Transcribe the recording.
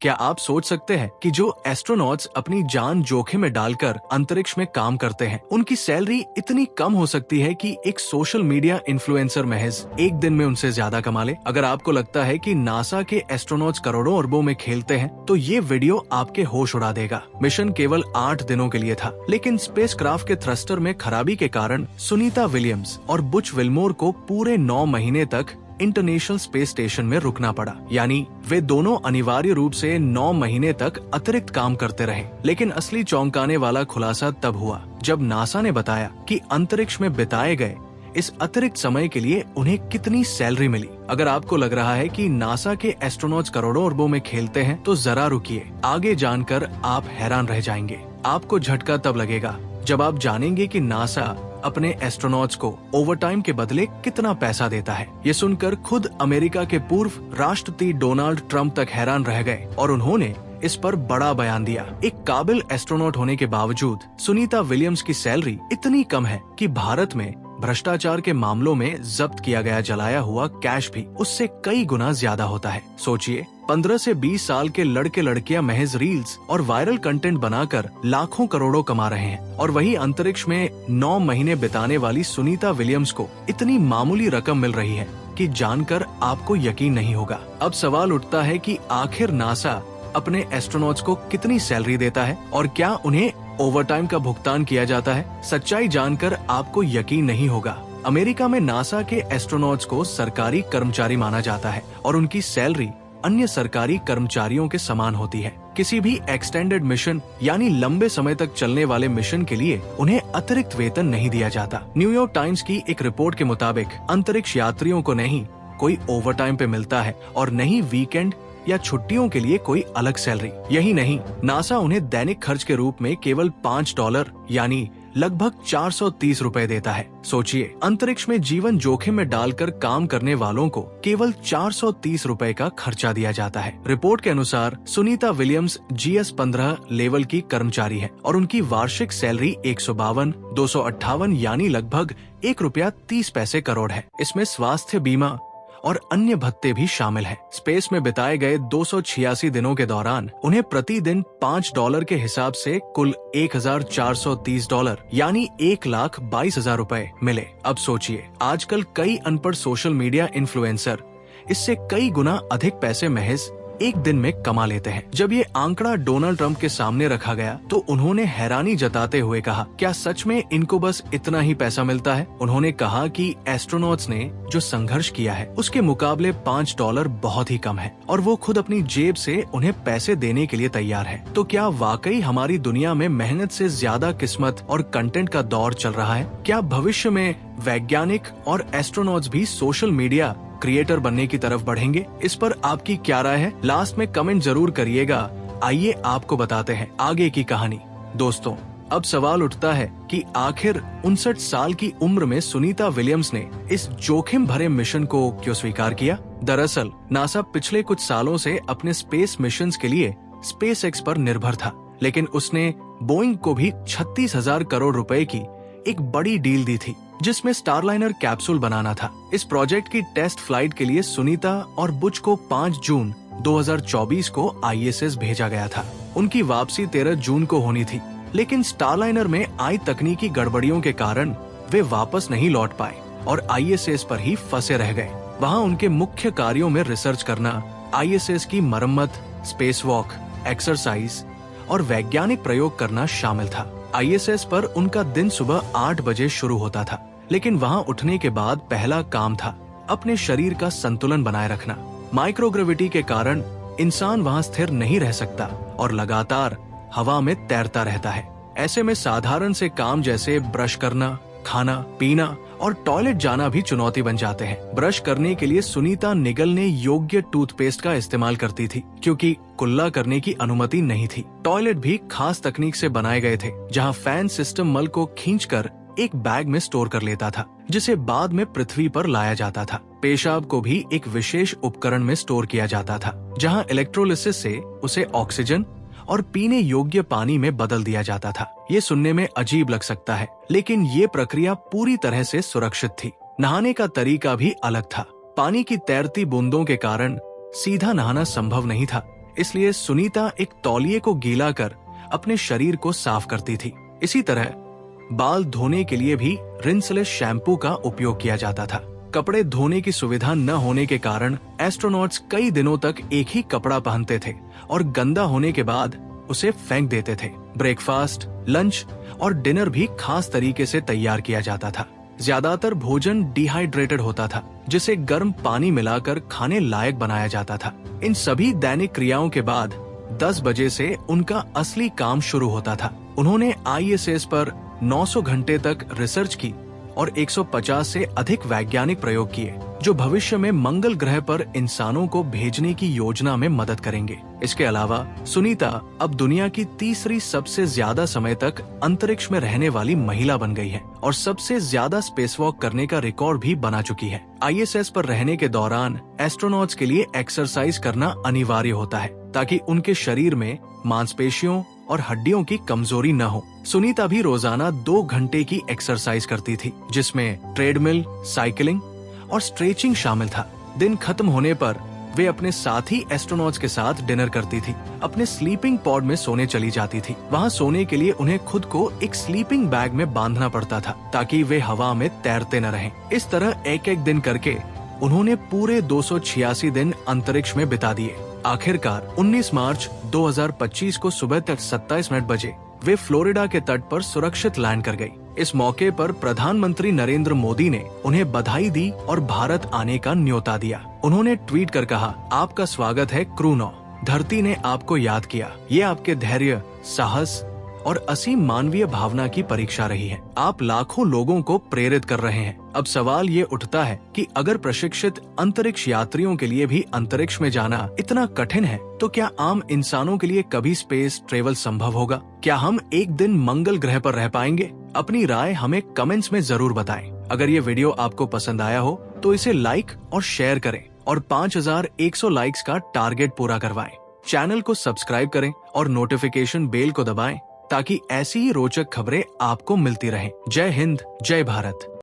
क्या आप सोच सकते हैं कि जो एस्ट्रोनॉट्स अपनी जान जोखिम में डालकर अंतरिक्ष में काम करते हैं, उनकी सैलरी इतनी कम हो सकती है कि एक सोशल मीडिया इन्फ्लुएंसर महज एक दिन में उनसे ज्यादा कमा ले? अगर आपको लगता है कि नासा के एस्ट्रोनॉट्स करोड़ों अरबों में खेलते हैं, तो ये वीडियो आपके होश उड़ा देगा। मिशन केवल 8 दिनों के लिए था, लेकिन स्पेसक्राफ्ट के थ्रस्टर में खराबी के कारण सुनीता विलियम्स और बुच विल्मोर को पूरे 9 महीने तक इंटरनेशनल स्पेस स्टेशन में रुकना पड़ा। यानी वे दोनों अनिवार्य रूप से 9 महीने तक अतिरिक्त काम करते रहे। लेकिन असली चौंकाने वाला खुलासा तब हुआ जब नासा ने बताया कि अंतरिक्ष में बिताए गए इस अतिरिक्त समय के लिए उन्हें कितनी सैलरी मिली। अगर आपको लग रहा है कि नासा के एस्ट्रोनॉट्स करोड़ों अरबों में खेलते हैं, तो जरा रुकिए, आगे जानकर आप हैरान रह जाएंगे। आपको झटका तब लगेगा जब आप जानेंगे कि नासा अपने एस्ट्रोनॉट्स को ओवरटाइम के बदले कितना पैसा देता है। ये सुनकर खुद अमेरिका के पूर्व राष्ट्रपति डोनाल्ड ट्रंप तक हैरान रह गए और उन्होंने इस पर बड़ा बयान दिया। एक काबिल एस्ट्रोनॉट होने के बावजूद सुनीता विलियम्स की सैलरी इतनी कम है कि भारत में भ्रष्टाचार के मामलों में जब्त किया गया जलाया हुआ कैश भी उससे कई गुना ज्यादा होता है। सोचिए, 15 से 20 साल के लड़के लड़कियां महज रील्स और वायरल कंटेंट बनाकर लाखों करोड़ों कमा रहे हैं, और वही अंतरिक्ष में 9 महीने बिताने वाली सुनीता विलियम्स को इतनी मामूली रकम मिल रही है कि जानकर आपको यकीन नहीं होगा। अब सवाल उठता है कि आखिर नासा अपने एस्ट्रोनॉट्स को कितनी सैलरी देता है और क्या उन्हें ओवरटाइम का भुगतान किया जाता है? सच्चाई जानकर आपको यकीन नहीं होगा। अमेरिका में नासा के एस्ट्रोनॉट्स को सरकारी कर्मचारी माना जाता है और उनकी सैलरी अन्य सरकारी कर्मचारियों के समान होती है। किसी भी एक्सटेंडेड मिशन यानी लंबे समय तक चलने वाले मिशन के लिए उन्हें अतिरिक्त वेतन नहीं दिया जाता। न्यूयॉर्क टाइम्स की एक रिपोर्ट के मुताबिक अंतरिक्ष यात्रियों को नहीं कोई ओवरटाइम पे मिलता है और नहीं वीकेंड या छुट्टियों के लिए कोई अलग सैलरी। यही नहीं, नासा उन्हें दैनिक खर्च के रूप में केवल $5 यानी लगभग 430 रुपए देता है। सोचिए, अंतरिक्ष में जीवन जोखिम में डालकर काम करने वालों को केवल 430 रुपए का खर्चा दिया जाता है। रिपोर्ट के अनुसार सुनीता विलियम्स GS-15 लेवल की कर्मचारी है और उनकी वार्षिक सैलरी 152,258 यानी लगभग ₹1.30 करोड़ है। इसमें स्वास्थ्य बीमा और अन्य भत्ते भी शामिल हैं। स्पेस में बिताए गए 286 दिनों के दौरान उन्हें प्रतिदिन $5 के हिसाब से कुल $1,430 यानी 1,22,000 रुपए मिले। अब सोचिए, आजकल कई अनपढ़ सोशल मीडिया इन्फ्लुएंसर इससे कई गुना अधिक पैसे महज एक दिन में कमा लेते हैं। जब ये आंकड़ा डोनाल्ड ट्रंप के सामने रखा गया तो उन्होंने हैरानी जताते हुए कहा, क्या सच में इनको बस इतना ही पैसा मिलता है? उन्होंने कहा कि एस्ट्रोनॉट्स ने जो संघर्ष किया है उसके मुकाबले $5 बहुत ही कम है और वो खुद अपनी जेब से उन्हें पैसे देने के लिए तैयार है। तो क्या वाकई हमारी दुनिया में मेहनत से ज्यादा किस्मत और कंटेंट का दौर चल रहा है? क्या भविष्य में वैज्ञानिक और एस्ट्रोनॉट्स भी सोशल मीडिया क्रिएटर बनने की तरफ बढ़ेंगे? इस पर आपकी क्या राय है? लास्ट में कमेंट जरूर करिएगा। आइए आपको बताते हैं आगे की कहानी। दोस्तों, अब सवाल उठता है कि आखिर 59 साल की उम्र में सुनीता विलियम्स ने इस जोखिम भरे मिशन को क्यों स्वीकार किया? दरअसल नासा पिछले कुछ सालों से अपने स्पेस मिशंस के लिए SpaceX पर निर्भर था, लेकिन उसने बोइंग को भी 36,000 करोड़ रुपए की एक बड़ी डील दी थी जिसमें स्टारलाइनर कैप्सूल बनाना था। इस प्रोजेक्ट की टेस्ट फ्लाइट के लिए सुनीता और बुच को 5 जून 2024 को ISS भेजा गया था। उनकी वापसी 13 जून को होनी थी, लेकिन स्टारलाइनर में आई तकनीकी गड़बड़ियों के कारण वे वापस नहीं लौट पाए और ISS पर ही फंसे रह गए। वहाँ उनके मुख्य कार्यों में रिसर्च करना, ISS की मरम्मत, स्पेस वॉक, एक्सरसाइज और वैज्ञानिक प्रयोग करना शामिल था। ISS पर उनका दिन सुबह 8 बजे शुरू होता था, लेकिन वहाँ उठने के बाद पहला काम था अपने शरीर का संतुलन बनाए रखना। माइक्रोग्रेविटी के कारण इंसान वहाँ स्थिर नहीं रह सकता और लगातार हवा में तैरता रहता है। ऐसे में साधारण से काम जैसे ब्रश करना, खाना पीना और टॉयलेट जाना भी चुनौती बन जाते हैं। ब्रश करने के लिए सुनीता निगलने योग्य टूथपेस्ट का इस्तेमाल करती थी, क्योंकि कुल्ला करने की अनुमति नहीं थी। टॉयलेट भी खास तकनीक से बनाए गए थे, जहां फैन सिस्टम मल को खींचकर एक बैग में स्टोर कर लेता था, जिसे बाद में पृथ्वी पर लाया जाता था। पेशाब को भी एक विशेष उपकरण में स्टोर किया जाता था, जहां इलेक्ट्रोलिसिस से उसे ऑक्सीजन और पीने योग्य पानी में बदल दिया जाता था। ये सुनने में अजीब लग सकता है, लेकिन ये प्रक्रिया पूरी तरह से सुरक्षित थी। नहाने का तरीका भी अलग था। पानी की तैरती बूंदों के कारण सीधा नहाना संभव नहीं था, इसलिए सुनीता एक तौलिए को गीला कर अपने शरीर को साफ करती थी। इसी तरह बाल धोने के लिए भी रिंसलेस शैम्पू का उपयोग किया जाता था। कपड़े धोने की सुविधा न होने के कारण एस्ट्रोनॉट्स कई दिनों तक एक ही कपड़ा पहनते थे और गंदा होने के बाद उसे फेंक देते थे। ब्रेकफास्ट, लंच और डिनर भी खास तरीके से तैयार किया जाता था। ज्यादातर भोजन डिहाइड्रेटेड होता था, जिसे गर्म पानी मिलाकर खाने लायक बनाया जाता था। इन सभी दैनिक क्रियाओं के बाद 10 बजे से उनका असली काम शुरू होता था। उन्होंने ISS पर 900 घंटे तक रिसर्च की और 150 से अधिक वैज्ञानिक प्रयोग किए, जो भविष्य में मंगल ग्रह पर इंसानों को भेजने की योजना में मदद करेंगे। इसके अलावा सुनीता अब दुनिया की तीसरी सबसे ज्यादा समय तक अंतरिक्ष में रहने वाली महिला बन गई है और सबसे ज्यादा स्पेसवॉक करने का रिकॉर्ड भी बना चुकी है। ISS पर रहने के दौरान एस्ट्रोनॉट्स के लिए एक्सरसाइज करना अनिवार्य होता है, ताकि उनके शरीर में मांसपेशियों और हड्डियों की कमजोरी न हो। सुनीता भी रोजाना 2 घंटे की एक्सरसाइज करती थी, जिसमें ट्रेडमिल, साइकिलिंग और स्ट्रेचिंग शामिल था। दिन खत्म होने पर वे अपने साथी एस्ट्रोनॉट्स के साथ डिनर करती थी। अपने स्लीपिंग पॉड में सोने चली जाती थी। वहाँ सोने के लिए उन्हें खुद को एक स्लीपिंग बैग में बांधना पड़ता था, ताकि वे हवा में तैरते न रहें। इस तरह एक एक दिन करके उन्होंने पूरे 286 दिन अंतरिक्ष में बिता दिए। आखिरकार 19 मार्च 2025 को सुबह 27 बजे वे फ्लोरिडा के तट पर सुरक्षित लैंड कर गई। इस मौके पर प्रधानमंत्री नरेंद्र मोदी ने उन्हें बधाई दी और भारत आने का न्योता दिया। उन्होंने ट्वीट कर कहा, आपका स्वागत है क्रू 9। धरती ने आपको याद किया। ये आपके धैर्य, साहस और असीम मानवीय भावना की परीक्षा रही है। आप लाखों लोगों को प्रेरित कर रहे हैं। अब सवाल ये उठता है कि अगर प्रशिक्षित अंतरिक्ष यात्रियों के लिए भी अंतरिक्ष में जाना इतना कठिन है, तो क्या आम इंसानों के लिए कभी स्पेस ट्रेवल संभव होगा? क्या हम एक दिन मंगल ग्रह पर रह पाएंगे? अपनी राय हमें कमेंट्स में जरूर बताएं। अगर ये वीडियो आपको पसंद आया हो तो इसे लाइक और शेयर करें और 5100 लाइक्स का टारगेट पूरा करवाएं। चैनल को सब्सक्राइब करें और नोटिफिकेशन बेल को दबाएं, ताकि ऐसी ही रोचक खबरें आपको मिलती रहें। जय हिंद, जय भारत।